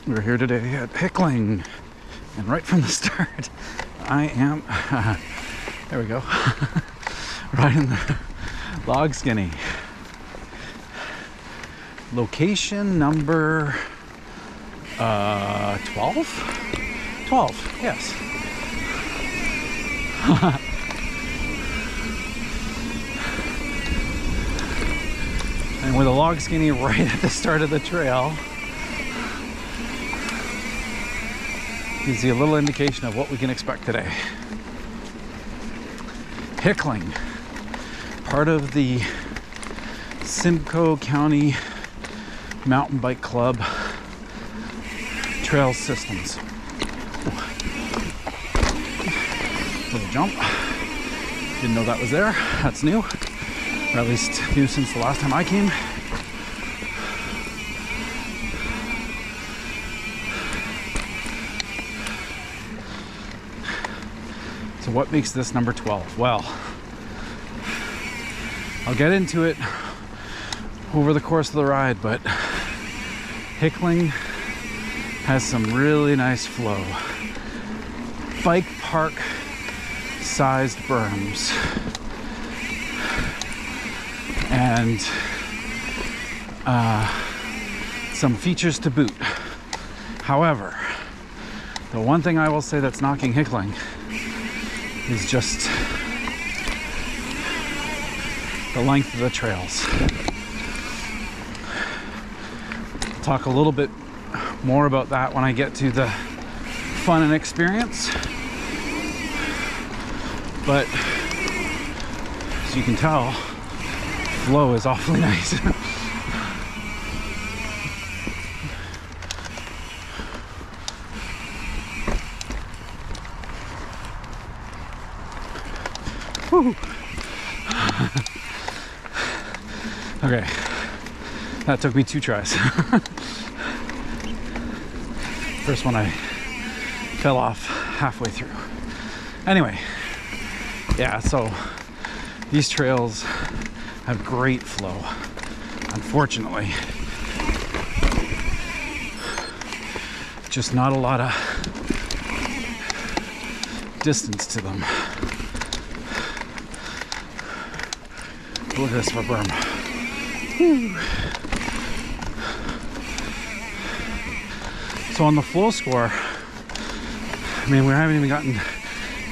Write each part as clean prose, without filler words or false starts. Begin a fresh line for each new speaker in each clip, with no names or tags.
We're here today at Hickling, and right from the start, I am, there we go, riding the log skinny. Location number 12? 12, yes. And with a log skinny right at the start of the trail, gives you a little indication of what we can expect today. Hickling, part of the Simcoe County Mountain Bike Club trail systems. Little jump. Didn't know that was there. That's new. Or at least new since the last time I came. So what makes this number 12? Well, I'll get into it over the course of the ride, but Hickling has some really nice flow. Bike park sized berms. And some features to boot. However, the one thing I will say that's knocking Hickling is just the length of the trails. I'll talk a little bit more about that when I get to the fun and experience. But as you can tell, flow is awfully nice. Woo. Okay, that took me 2 tries. First one I fell off halfway through. Anyway, yeah, so these trails have great flow. Unfortunately, just not a lot of distance to them. Look at this for berm. Woo. So on the flow score, I mean, we haven't even gotten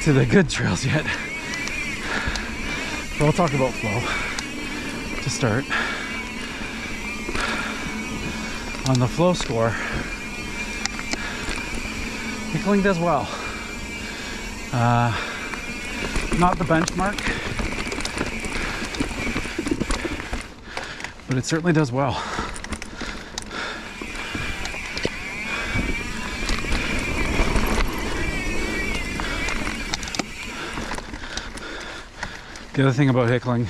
to the good trails yet. So I'll talk about flow to start. On the flow score, Hickling does well. Not the benchmark, but it certainly does well. The other thing about Hickling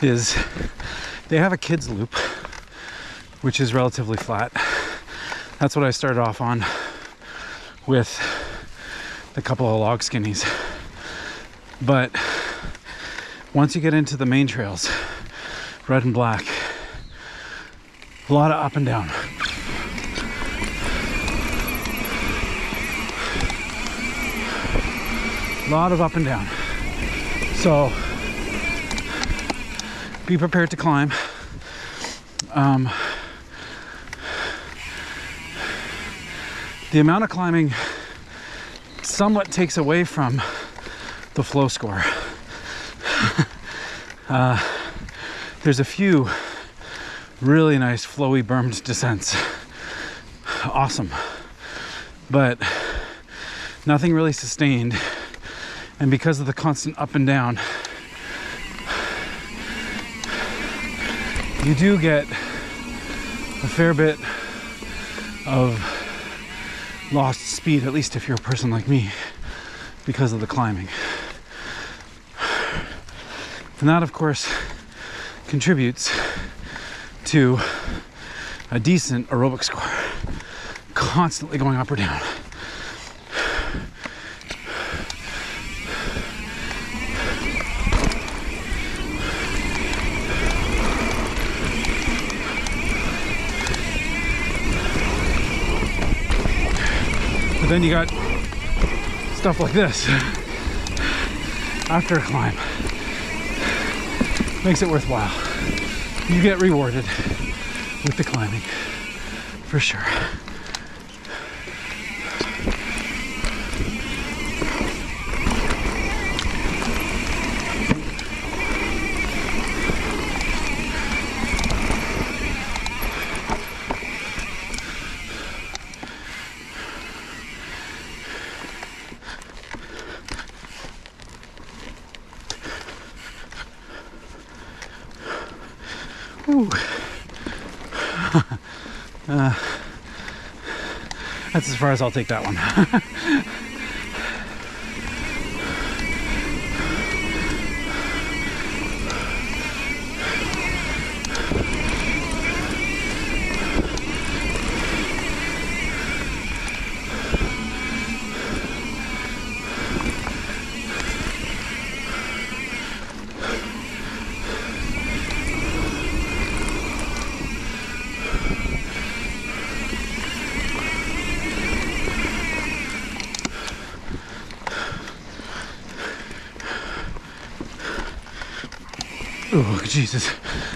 is they have a kids loop, which is relatively flat. That's what I started off on with a couple of log skinnies. But once you get into the main trails, red and black, a lot of up and down. A lot of up and down. So be prepared to climb. The amount of climbing somewhat takes away from the flow score. There's a few really nice flowy bermed descents. Awesome. But nothing really sustained. And because of the constant up and down, you do get a fair bit of lost speed, at least if you're a person like me, because of the climbing. And that, of course, contributes to a decent aerobic score, constantly going up or down. But then you got stuff like this after a climb. Makes it worthwhile. You get rewarded with the climbing, for sure. Ooh. That's as far as I'll take that one. Oh, Jesus.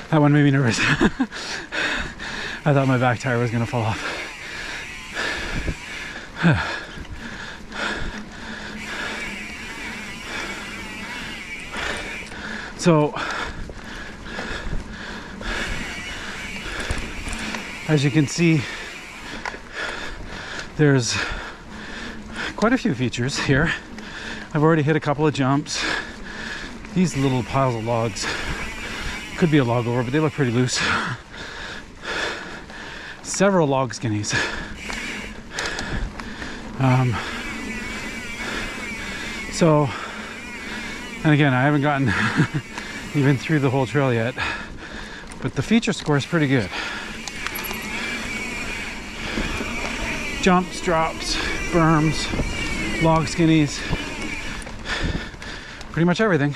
That one made me nervous. I thought my back tire was going to fall off. So, as you can see, there's quite a few features here. I've already hit a couple of jumps. These little piles of logs, could be a log over, but they look pretty loose. Several log skinnies. So, and again, I haven't gotten even through the whole trail yet, but the feature score is pretty good. Jumps, drops, berms, log skinnies, pretty much everything.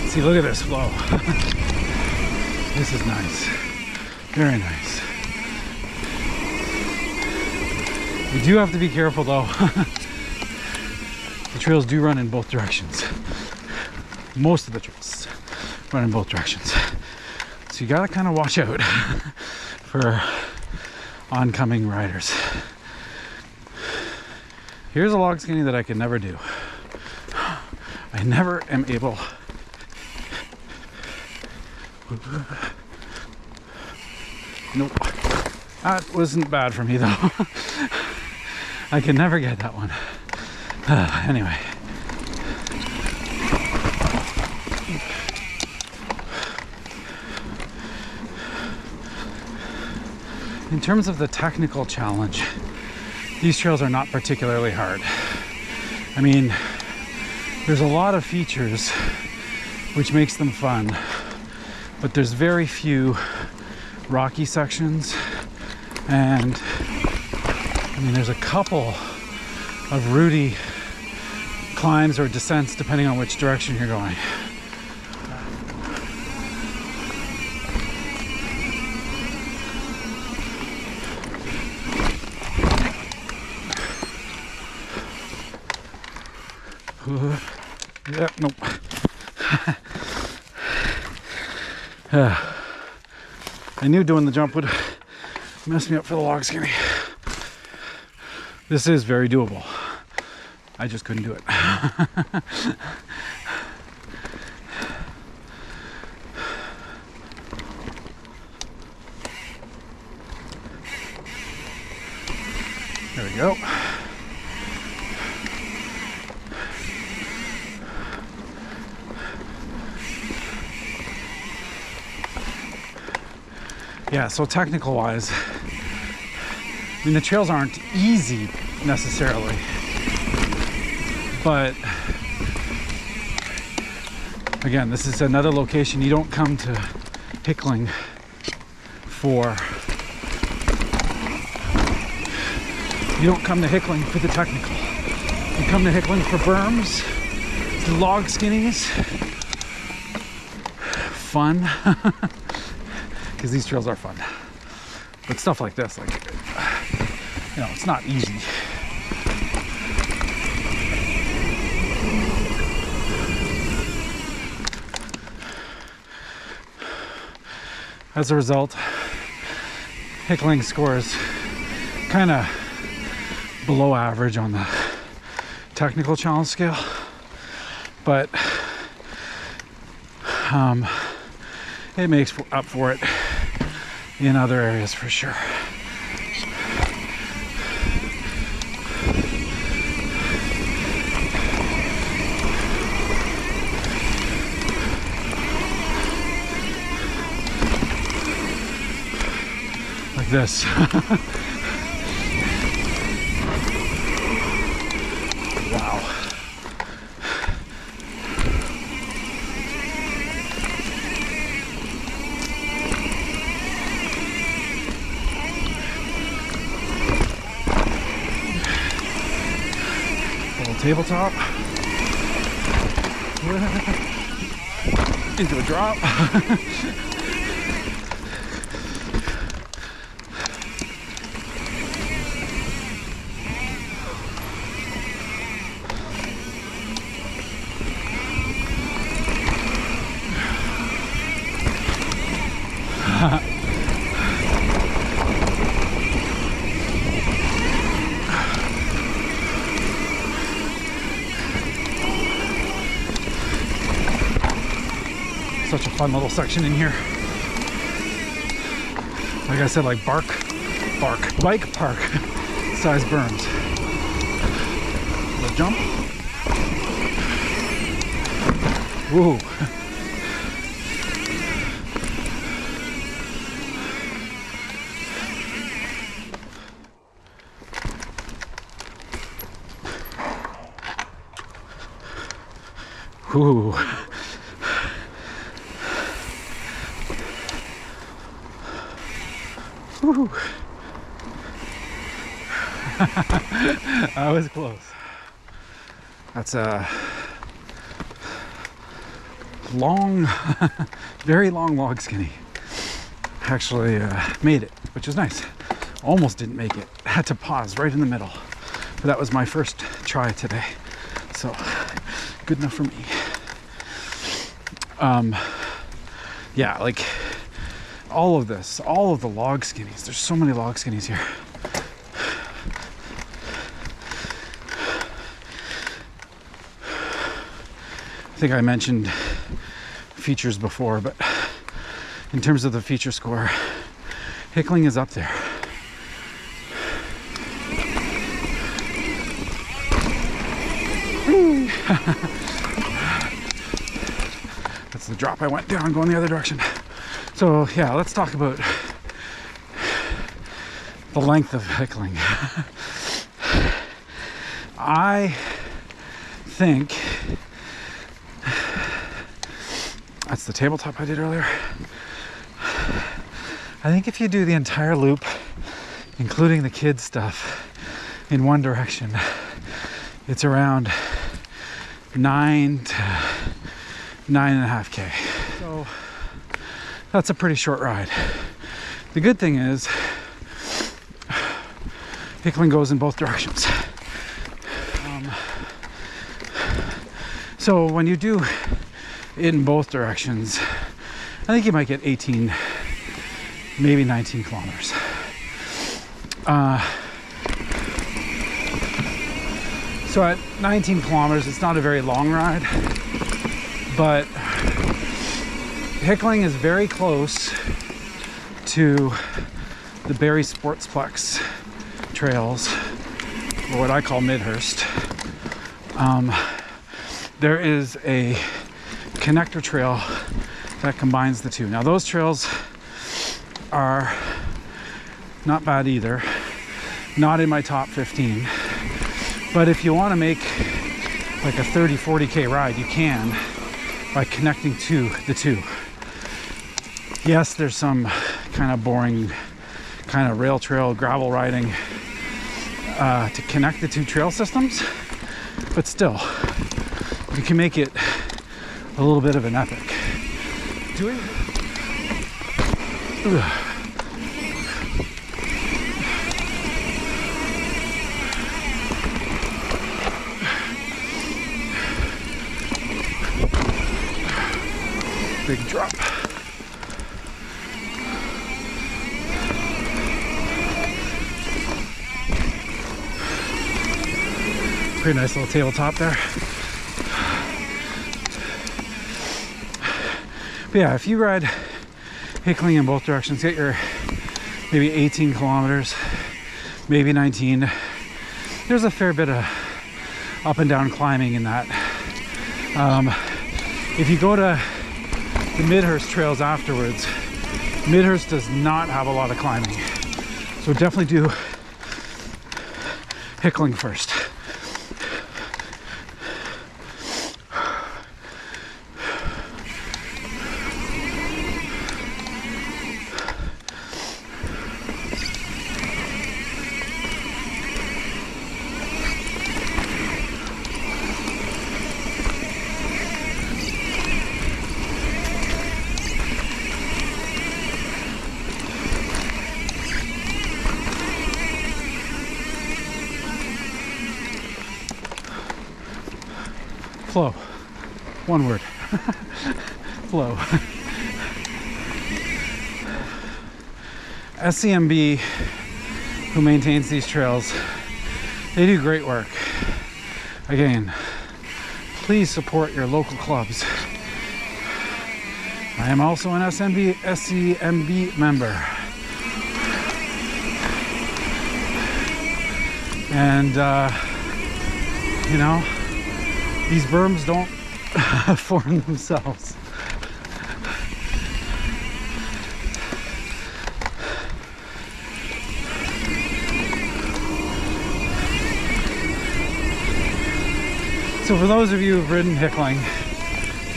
See, look at this flow. This is nice. Very nice. You do have to be careful though. The trails do run in both directions. Most of the trails run in both directions. So you gotta kind of watch out for oncoming riders. Here's a log skinny that I could never do. I never am able. Nope. That wasn't bad for me though. I can never get that one. Anyway. In terms of the technical challenge, these trails are not particularly hard. I mean, there's a lot of features which makes them fun, but there's very few rocky sections, and I mean there's a couple of rooty climbs or descents depending on which direction you're going. Yeah, nope. I knew doing the jump would mess me up for the log skinny. This is very doable. I just couldn't do it. There we go. Yeah, so technical wise, I mean the trails aren't easy necessarily, but Again, this is another location. You don't come to Hickling for the technical. You come to Hickling for berms, the log skinnies, fun, because these trails are fun. But stuff like this, like, you know, it's not easy. As a result, Hickling scores kind of below average on the technical challenge scale, but it makes up for it in other areas for sure. Like this. Wow. Little tabletop. Into a drop. Such a fun little section in here. Like I said, like bike park size berms. Little jump. Woo. Woo. Woo. I was close. That's a long, very long log skinny. Actually made it, which is nice. Almost didn't make it. Had to pause right in the middle. But that was my first try today. So good enough for me. Yeah, like all of this, all of the log skinnies. There's so many log skinnies here. I think I mentioned features before, but in terms of the feature score, Hickling is up there. That's the drop I went down going the other direction. So yeah, let's talk about the length of Hickling. I think that's the tabletop I did earlier. I think if you do the entire loop, including the kids stuff, in one direction, it's around 9 to 9.5K. So that's a pretty short ride. The good thing is Hickling goes in both directions. So when you do it in both directions, I think you might get 18, maybe 19 kilometers. So at 19 kilometers, it's not a very long ride, but Hickling is very close to the Barrie Sportsplex trails, or what I call Midhurst. There is a connector trail that combines the two. Now those trails are not bad either, not in my top 15, but if you want to make like a 30-40K ride, you can. by connecting to the two. Yes, there's some kind of boring kind of rail trail gravel riding to connect the two trail systems, but still, you can make it a little bit of an epic. Doing big drop. Pretty nice little tabletop there. But yeah, if you ride Hickling in both directions, get your maybe 18 kilometers, maybe 19. There's a fair bit of up and down climbing in that. If you go to the Midhurst trails afterwards, Midhurst does not have a lot of climbing. So definitely do Hickling first. Flow. One word. Flow. SCMB, who maintains these trails, they do great work. Again, please support your local clubs. I am also an SCMB member. And, you know, these berms don't form themselves. So for those of you who've ridden Hickling,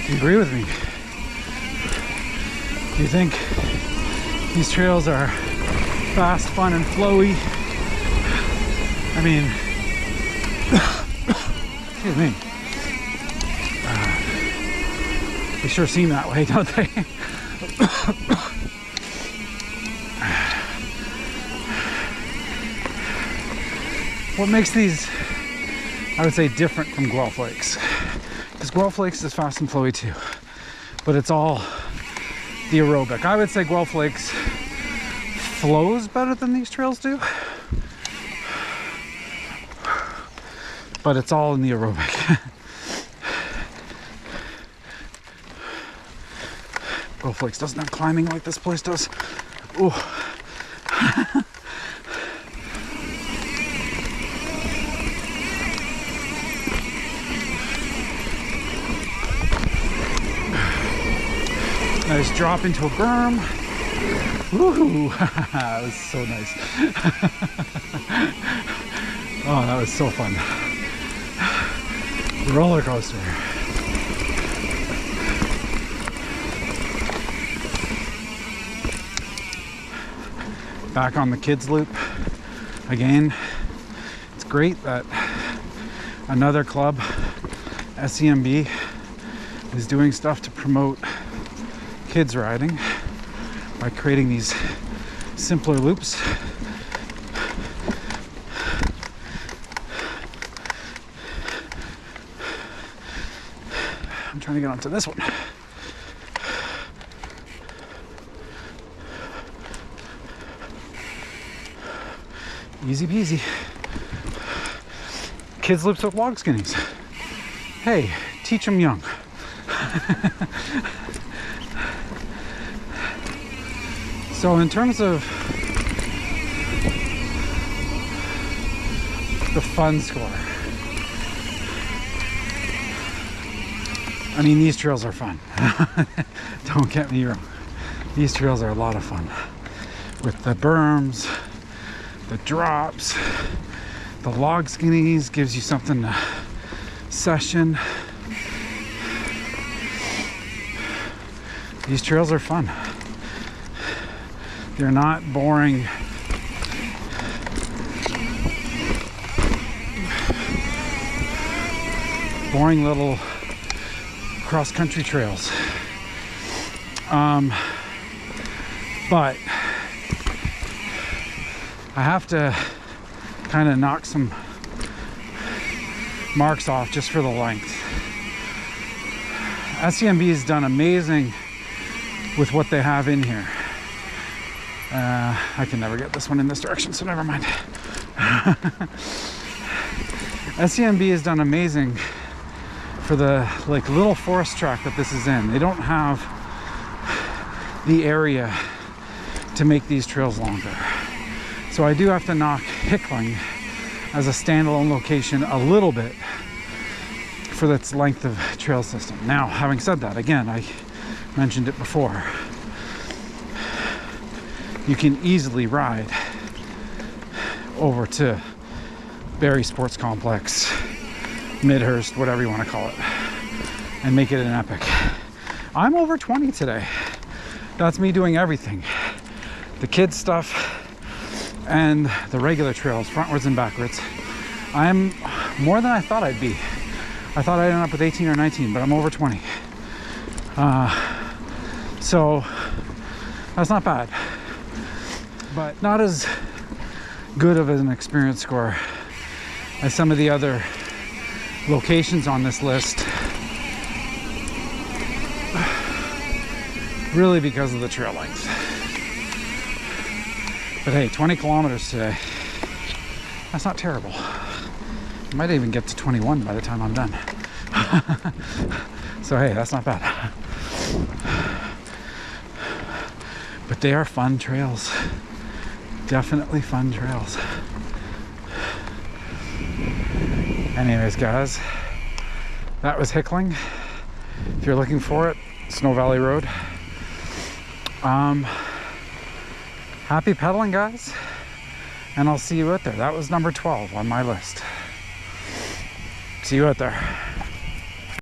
do you agree with me? Do you think these trails are fast, fun, and flowy? I mean, excuse me. They sure seem that way, don't they? What makes these, I would say, different from Guelph Lakes? Because Guelph Lakes is fast and flowy too, but it's all the aerobic. I would say Guelph Lakes flows better than these trails do, but it's all in the aerobic. Guelph Lakes doesn't have climbing like this place does. Ooh. Nice drop into a berm. Woohoo! That was so nice. Oh, that was so fun. Roller coaster. Back on the kids loop again. It's great that another club, SCMB, is doing stuff to promote kids riding by creating these simpler loops. I'm trying to get onto this one. Easy peasy. Kids loops with log skinnies. Hey, teach them young. So in terms of the fun score, I mean, these trails are fun. Don't get me wrong. These trails are a lot of fun. With the berms, the drops, the log skinnies gives you something to session. these trails are fun. They're not boring. Boring little cross-country trails. But I have to kind of knock some marks off just for the length. SCMB has done amazing with what they have in here. I can never get this one in this direction, so never mind. SCMB has done amazing for the like little forest track that this is in. They don't have the area to make these trails longer. So I do have to knock Hickling as a standalone location a little bit for its length of trail system. Now, having said that, again, I mentioned it before, you can easily ride over to Barrie Sports Complex, Midhurst, whatever you want to call it, and make it an epic. I'm over 20 today. That's me doing everything. The kids stuff and the regular trails, frontwards and backwards. I'm more than I thought I'd be. I thought I'd end up with 18 or 19, but I'm over 20. So that's not bad, but not as good of an experience score as some of the other locations on this list, really because of the trail length. But hey, 20 kilometers today, that's not terrible. I might even get to 21 by the time I'm done. So hey, that's not bad. But they are fun trails. Definitely fun trails. Anyways, guys, that was Hickling. If you're looking for it, Snow Valley Road. Happy pedaling, guys, and I'll see you out there. That was number 12 on my list. See you out there.